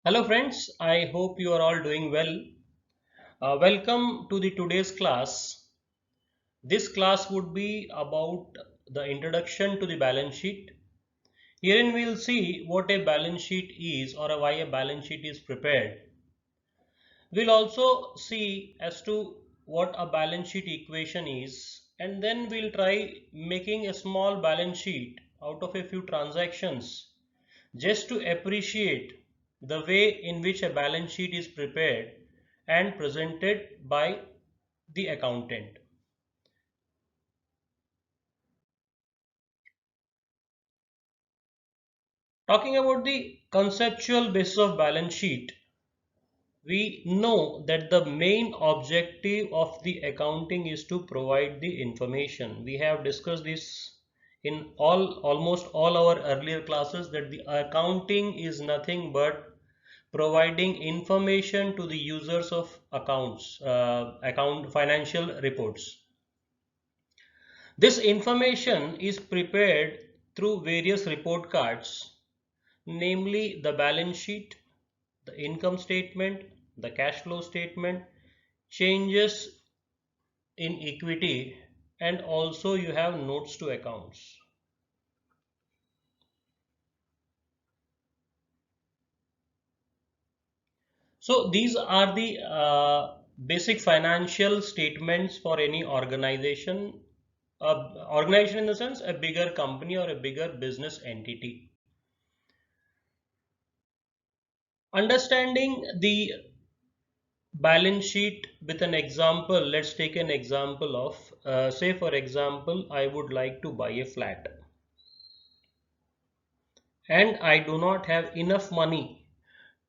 Hello friends, I hope you are all doing well. Welcome to the today's class. This class would be about the introduction to the balance sheet. Herein we will see what a balance sheet is or why a balance sheet is prepared. We'll also see as to what a balance sheet equation is, and then we'll try making a small balance sheet out of a few transactions just to appreciate the way in which a balance sheet is prepared and presented by the accountant. Talking about the conceptual basis of balance sheet, we know that the main objective of the accounting is to provide the information. We have discussed this in almost all our earlier classes that the accounting is nothing but providing information to the users of account financial reports. This information is prepared through various report cards, namely the balance sheet, the income statement, the cash flow statement, changes in equity, and also you have notes to accounts. So these are the basic financial statements for any organization. Organization in the sense a bigger company or a bigger business entity. Understanding the balance sheet with an example, let's take an example of say for example I would like to buy a flat and I do not have enough money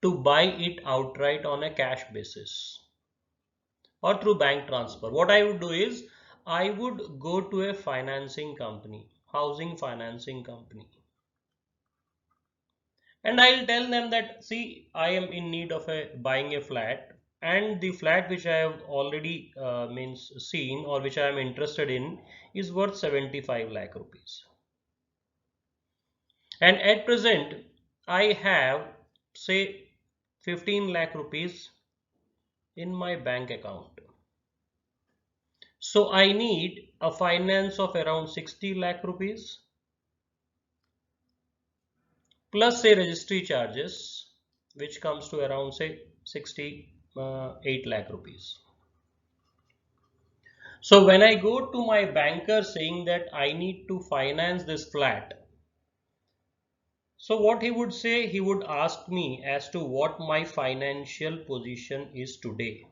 to buy it outright on a cash basis or through bank transfer. What I would do is I would go to a financing company, housing financing company, and I'll tell them that see I am in need of buying a flat, and the flat which I have already means seen or which I am interested in is worth 75 lakh rupees, and at present I have say 15 lakh rupees in my bank account. So I need a finance of around 60 lakh rupees plus say registry charges, which comes to around say 68 lakh rupees. So when I go to my banker saying that I need to finance this flat, so what he would say, he would ask me as to what my financial position is today.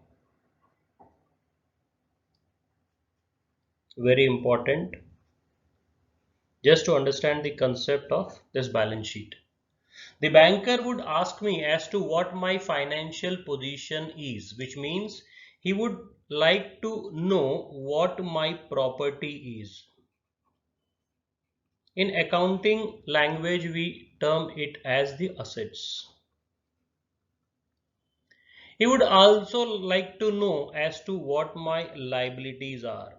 Very important, just to understand the concept of this balance sheet. The banker would ask me as to what my financial position is, which means he would like to know what my property is. In accounting language, we term it as the assets. He would also like to know as to what my liabilities are.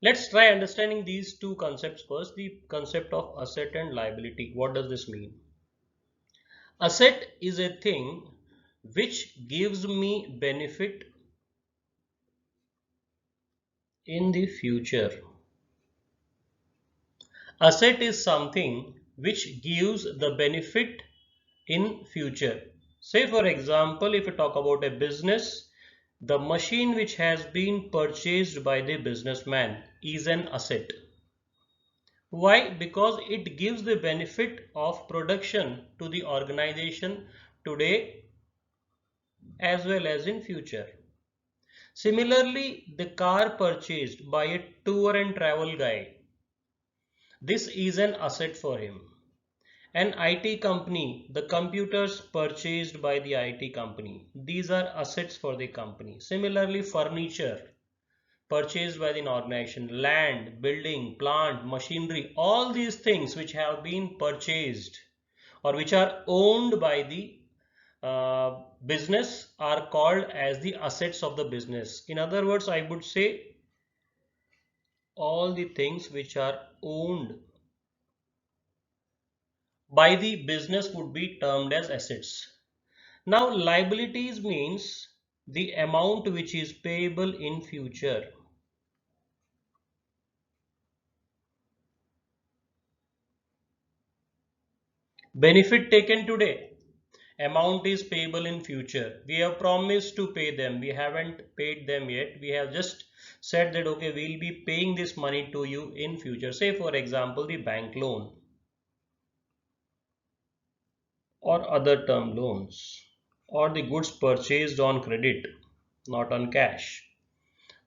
Let's try understanding these two concepts first. The concept of asset and liability. What does this mean? Asset is a thing which gives me benefit in the future. Asset is something which gives the benefit in future. Say for example, if you talk about a business, the machine which has been purchased by the businessman is an asset. Why? Because it gives the benefit of production to the organization today as well as in future. Similarly, the car purchased by a tour and travel guide, this is an asset for him. An IT company, the computers purchased by the IT company, these are assets for the company. Similarly, furniture purchased by the organization, land, building, plant, machinery, all these things which have been purchased or which are owned by the business are called as the assets of the business. In other words, I would say all the things which are owned by the business would be termed as assets. Now liabilities means the amount which is payable in future. Benefit taken today, amount is payable in future. We have promised to pay them, we haven't paid them yet. We have just said that okay, we'll be paying this money to you in future. Say for example the bank loan or other term loans, or the goods purchased on credit, not on cash,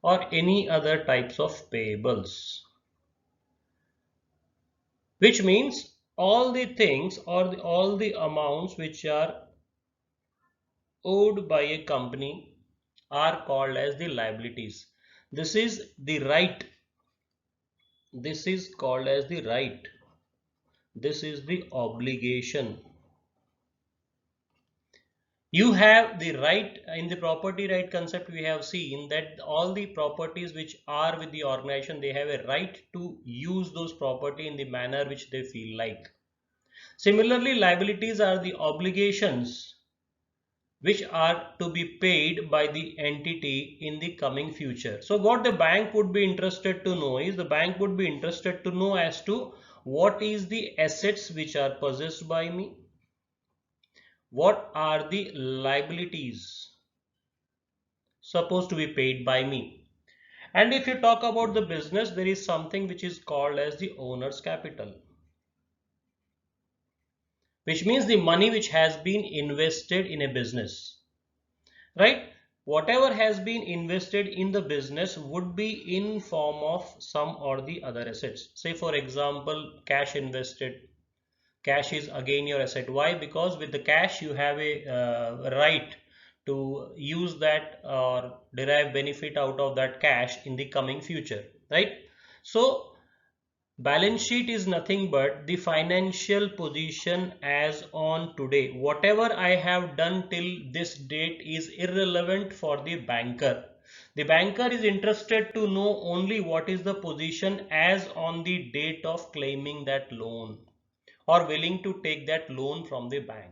or any other types of payables, which means all the things or all the amounts which are owed by a company are called as the liabilities. This is the right. This is called as the right. This is the obligation. You have the right in the property right concept. We have seen that all the properties which are with the organization, they have a right to use those property in the manner which they feel like. Similarly, liabilities are the obligations which are to be paid by the entity in the coming future. So what the bank would be interested to know is, the bank would be interested to know as to what is the assets which are possessed by me, what are the liabilities supposed to be paid by me. And if you talk about the business, there is something which is called as the owner's capital, which means the money which has been invested in a business, right? Whatever has been invested in the business would be in form of some or the other assets. Say for example, cash invested. Cash is again your asset. Why? Because with the cash you have a right to use that or derive benefit out of that cash in the coming future, right? So balance sheet is nothing but the financial position as on today. Whatever I have done till this date is irrelevant for the banker. The banker is interested to know only what is the position as on the date of claiming that loan or willing to take that loan from the bank.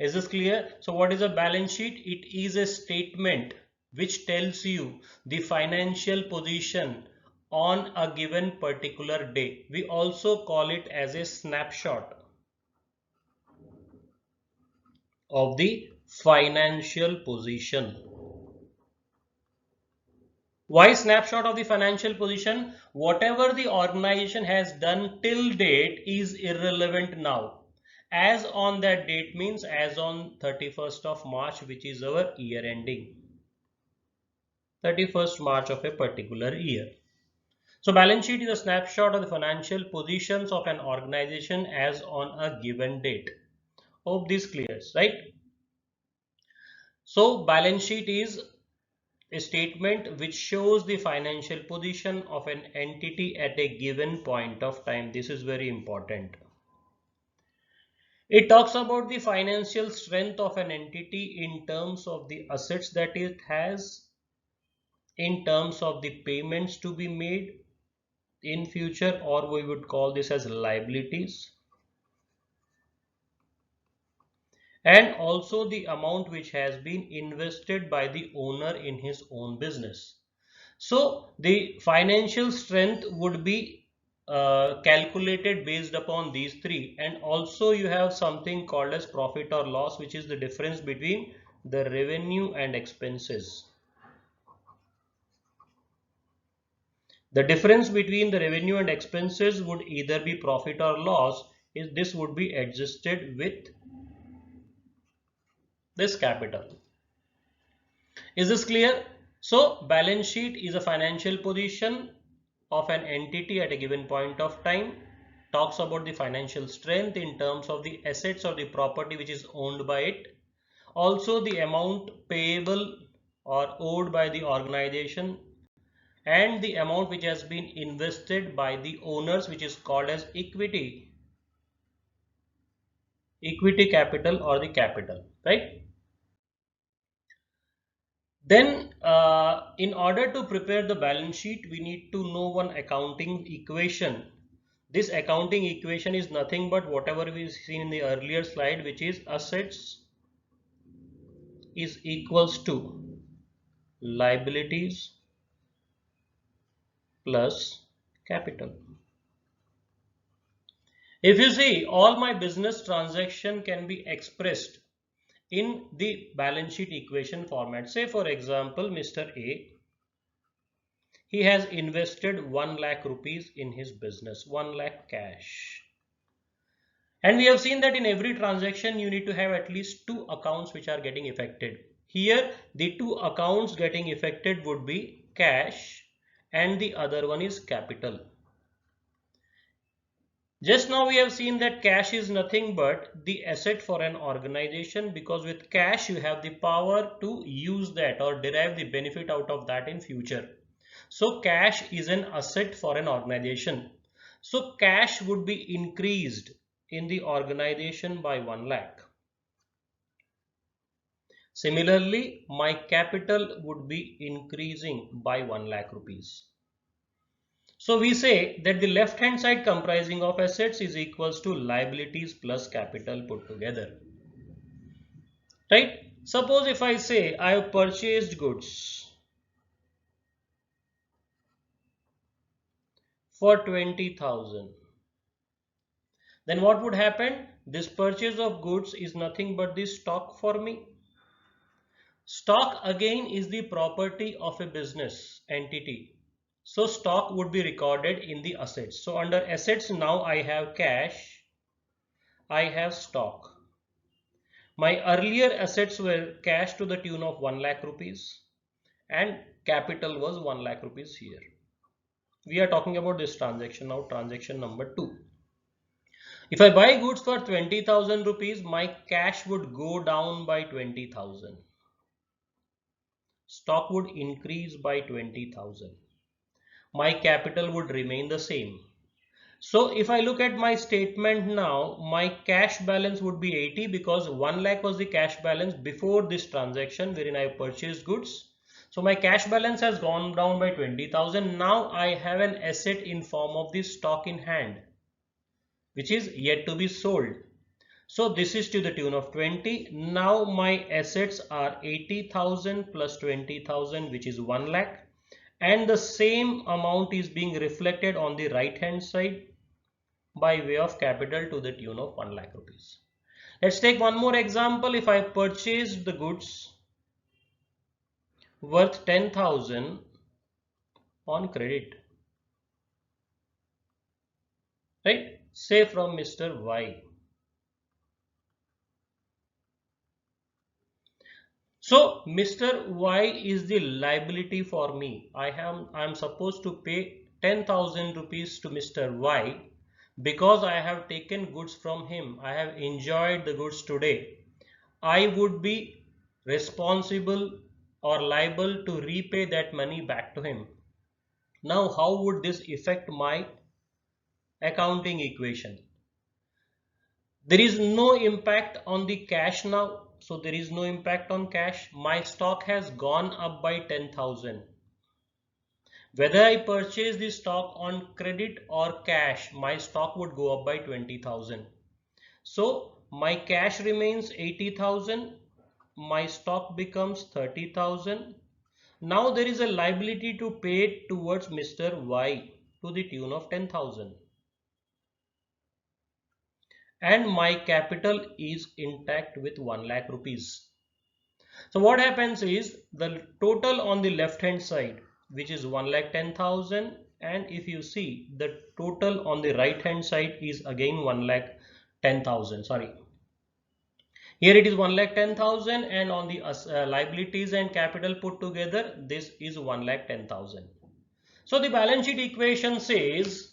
Is this clear? So what is a balance sheet? It is a statement which tells you the financial position on a given particular day. We also call it as a snapshot of the financial position. Why snapshot of the financial position? Whatever the organization has done till date is irrelevant now. As on that date means as on 31st of March, which is our year ending. 31st March of a particular year. So balance sheet is a snapshot of the financial positions of an organization as on a given date. Hope this clears, right? So balance sheet is a statement which shows the financial position of an entity at a given point of time. This is very important. It talks about the financial strength of an entity in terms of the assets that it has, in terms of the payments to be made in future, or we would call this as liabilities, and also the amount which has been invested by the owner in his own business. So the financial strength would be calculated based upon these three, and also you have something called as profit or loss, which is the difference between the revenue and expenses. The difference between the revenue and expenses would either be profit or loss. Is this would be adjusted with this capital. Is this clear? So balance sheet is a financial position of an entity at a given point of time, talks about the financial strength in terms of the assets or the property which is owned by it, also the amount payable or owed by the organization, and the amount which has been invested by the owners, which is called as equity capital or the capital, right? Then in order to prepare the balance sheet, we need to know one accounting equation. This accounting equation is nothing but whatever we've seen in the earlier slide, which is assets is equals to liabilities plus capital. If you see, all my business transaction can be expressed in the balance sheet equation format. Say for example, Mr. A, he has invested 1 lakh rupees in his business, 1 lakh cash. And we have seen that in every transaction you need to have at least two accounts which are getting affected. Here the two accounts getting affected would be cash and the other one is capital. Just now we have seen that cash is nothing but the asset for an organization, because with cash you have the power to use that or derive the benefit out of that in future. So cash is an asset for an organization. So cash would be increased in the organization by 1 lakh. Similarly, my capital would be increasing by 1 lakh rupees. So we say that the left hand side comprising of assets is equals to liabilities plus capital put together. Right? Suppose if I say I have purchased goods for 20,000, then what would happen? This purchase of goods is nothing but the stock for me. Stock again is the property of a business entity. So stock would be recorded in the assets. So under assets now I have cash, I have stock. My earlier assets were cash to the tune of 1 lakh rupees and capital was 1 lakh rupees here. We are talking about this transaction now, transaction number 2. If I buy goods for 20,000 rupees, my cash would go down by 20,000. Stock would increase by 20,000. My capital would remain the same. So if I look at my statement now, my cash balance would be 80 because 1 lakh was the cash balance before this transaction wherein I purchased goods. So my cash balance has gone down by 20,000. Now I have an asset in form of the stock in hand, which is yet to be sold. So this is to the tune of 20. Now my assets are 80,000 plus 20,000, which is 1 lakh. And the same amount is being reflected on the right hand side by way of capital to the tune of 1 lakh rupees. Let's take one more example. If I purchased the goods worth 10,000 on credit, right? Say from Mr. Y. So Mr. Y is the liability for me. I am supposed to pay 10,000 rupees to Mr. Y because I have taken goods from him. I have enjoyed the goods today. I would be responsible or liable to repay that money back to him. Now, how would this affect my accounting equation? There is no impact on the cash now. So there is no impact on cash. My stock has gone up by 10,000. Whether I purchase the stock on credit or cash, my stock would go up by 20,000. So my cash remains 80,000. My stock becomes 30,000. Now there is a liability to pay towards Mr. Y to the tune of 10,000. And my capital is intact with 1 lakh rupees. So what happens is the total on the left hand side, which is 1,10,000, and if you see the total on the right hand side is again 1,10,000. Sorry, here it is 1,10,000 and on the liabilities and capital put together this is 1,10,000. So the balance sheet equation says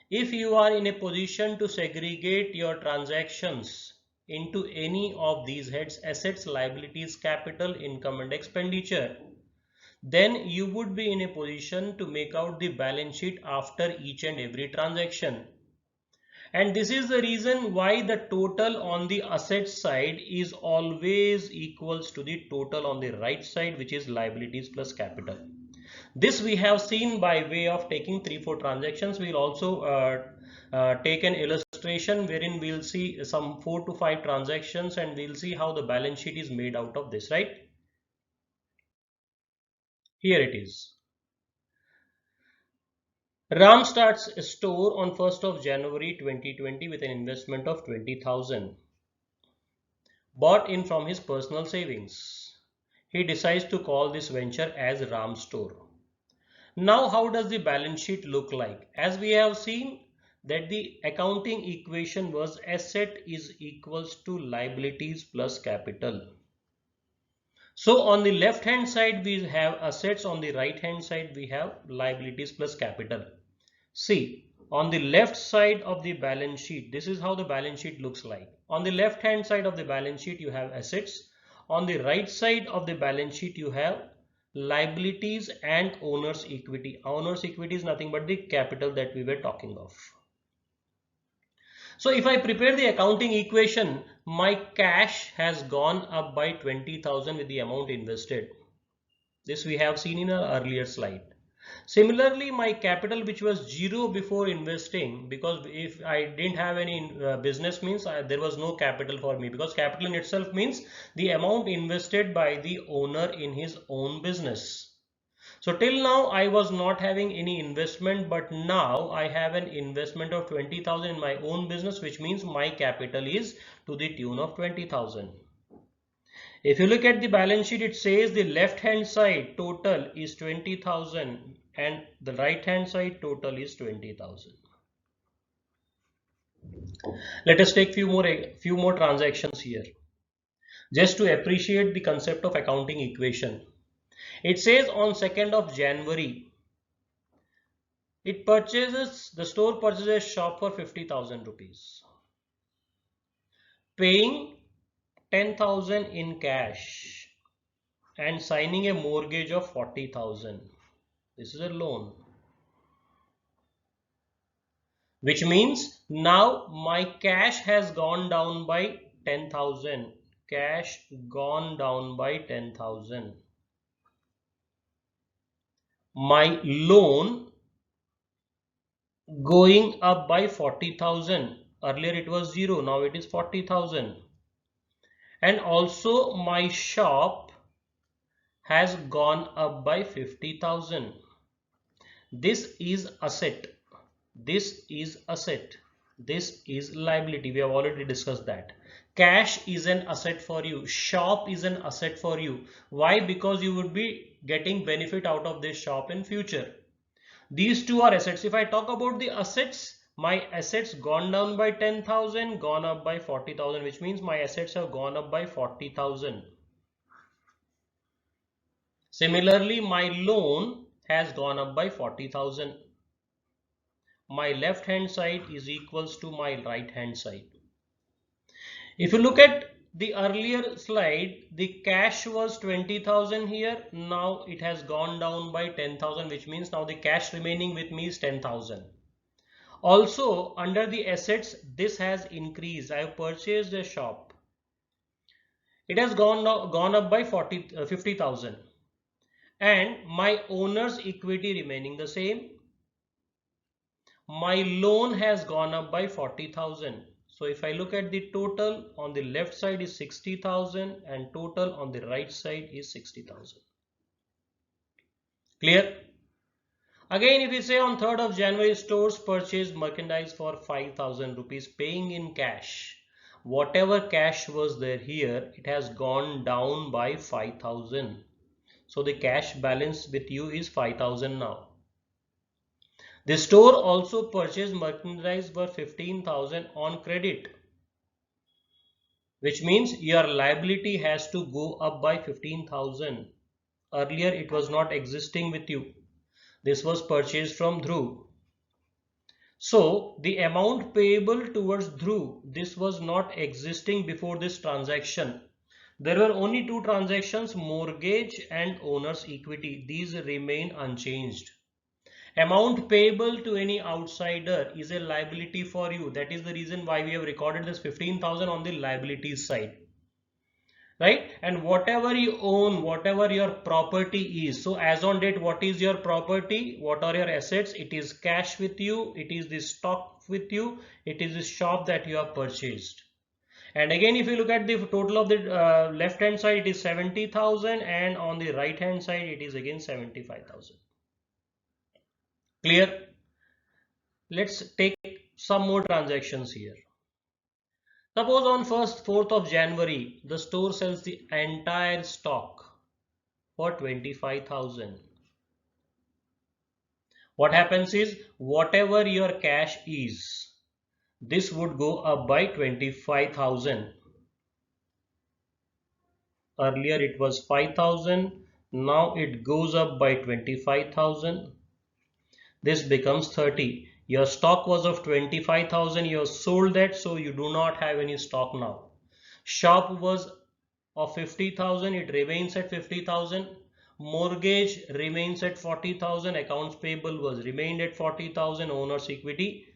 if you are in a position to segregate your transactions into any of these heads, assets, liabilities, capital, income and expenditure, then you would be in a position to make out the balance sheet after each and every transaction. And this is the reason why the total on the asset side is always equals to the total on the right side, which is liabilities plus capital. This we have seen by way of taking 3-4 transactions. We will also take an illustration wherein we'll see some 4 to 5 transactions and we'll see how the balance sheet is made out of this, right? Here it is. Ram starts a store on 1st of January 2020 with an investment of 20,000 bought in from his personal savings. He decides to call this venture as Ram Store. Now how does the balance sheet look like? As we have seen that the accounting equation was asset is equals to liabilities plus capital. So on the left hand side we have assets, on the right hand side we have liabilities plus capital. See, on the left side of the balance sheet, this is how the balance sheet looks like. On the left hand side of the balance sheet you have assets. On the right side of the balance sheet you have liabilities and owner's equity. Owner's equity is nothing but the capital that we were talking of. So if I prepare the accounting equation, my cash has gone up by 20,000 with the amount invested. This we have seen in our earlier slide. Similarly, my capital, which was 0 before investing, because if I didn't have any business, means there was no capital for me, because capital in itself means the amount invested by the owner in his own business. So till now I was not having any investment, but now I have an investment of 20,000 in my own business, which means my capital is to the tune of 20,000. If you look at the balance sheet, it says the left hand side total is 20,000 and the right hand side total is 20,000. Let us take few more transactions here just to appreciate the concept of accounting equation. It says on 2nd of January, the store purchases shop for 50,000 rupees, paying 10,000 in cash and signing a mortgage of 40,000. This is a loan, which means now my cash has gone down by 10,000. Cash gone down by 10,000. My loan going up by 40,000. Earlier it was 0, now it is 40,000. And also my shop has gone up by 50,000. This is asset. This is asset. This is liability. We have already discussed that. Cash is an asset for you. Shop is an asset for you. Why? Because you would be getting benefit out of this shop in future. These two are assets. If I talk about the assets, my assets gone down by 10,000, gone up by 40,000, which means my assets have gone up by 40,000. Similarly, my loan has gone up by 40,000. My left hand side is equals to my right hand side. If you look at the earlier slide, the cash was 20,000 here. Now it has gone down by 10,000, which means now the cash remaining with me is 10,000. Also under the assets, this has increased. I have purchased a shop. It has gone up by 50,000 and my owner's equity remaining the same. My loan has gone up by 40,000. So if I look at the total, on the left side is 60,000 and total on the right side is 60,000. Clear? Again, if we say on 3rd of January, stores purchased merchandise for 5,000 rupees paying in cash. Whatever cash was there here, it has gone down by 5,000. So the cash balance with you is 5,000 now. The store also purchased merchandise for 15,000 on credit, which means your liability has to go up by 15,000. Earlier it was not existing with you. This was purchased from Dhruv. So the amount payable towards Dhruv, this was not existing before this transaction. There were only two transactions, mortgage and owner's equity. These remain unchanged. Amount payable to any outsider is a liability for you. That is the reason why we have recorded this 15,000 on the liabilities side. Right? And whatever you own, whatever your property is. So as on date, what is your property? What are your assets? It is cash with you. It is the stock with you, it is the shop that you have purchased. And again, if you look at the total of the left hand side, it is 70,000, and on the right hand side it is again 75,000. Clear? Let's take some more transactions here. Suppose on 4th of January, the store sells the entire stock for 25,000. What happens is, whatever your cash is, this would go up by 25,000. Earlier it was 5,000. Now it goes up by 25,000. This becomes 30. Your stock was of 25,000. You have sold that, so you do not have any stock now. Shop was of 50,000. It remains at 50,000. Mortgage remains at 40,000. Accounts payable was remained at 40,000. Owner's equity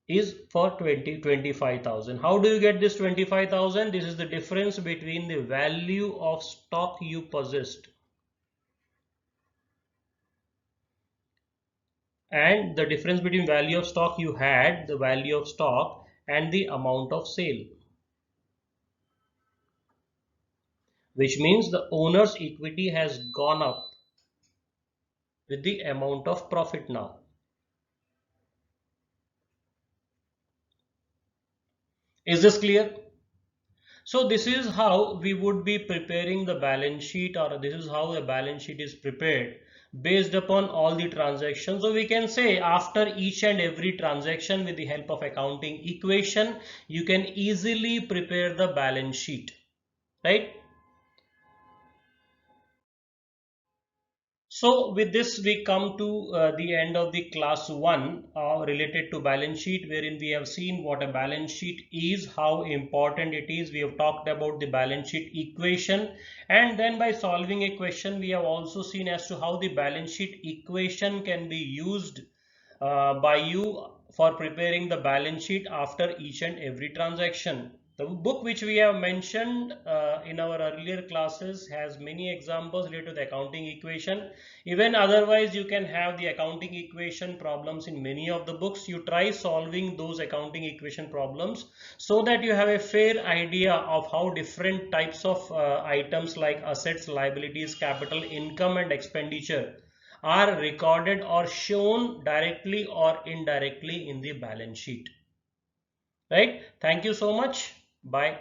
is for 25,000. How do you get this 25,000? This is the difference between the value of stock you possessed and the difference between value of stock you had, the value of stock, and the amount of sale. Which means the owner's equity has gone up with the amount of profit now. Is this clear? So this is how we would be preparing the balance sheet, or this is how the balance sheet is prepared based upon all the transactions. So we can say after each and every transaction, with the help of accounting equation, you can easily prepare the balance sheet, right? So with this we come to the end of the class 1 related to balance sheet, wherein we have seen what a balance sheet is, how important it is. We have talked about the balance sheet equation, and then by solving a question we have also seen as to how the balance sheet equation can be used by you for preparing the balance sheet after each and every transaction. The book which we have mentioned in our earlier classes has many examples related to the accounting equation. Even otherwise, you can have the accounting equation problems in many of the books. You try solving those accounting equation problems so that you have a fair idea of how different types of items like assets, liabilities, capital, income, and expenditure are recorded or shown directly or indirectly in the balance sheet. Right? Thank you so much. Bye.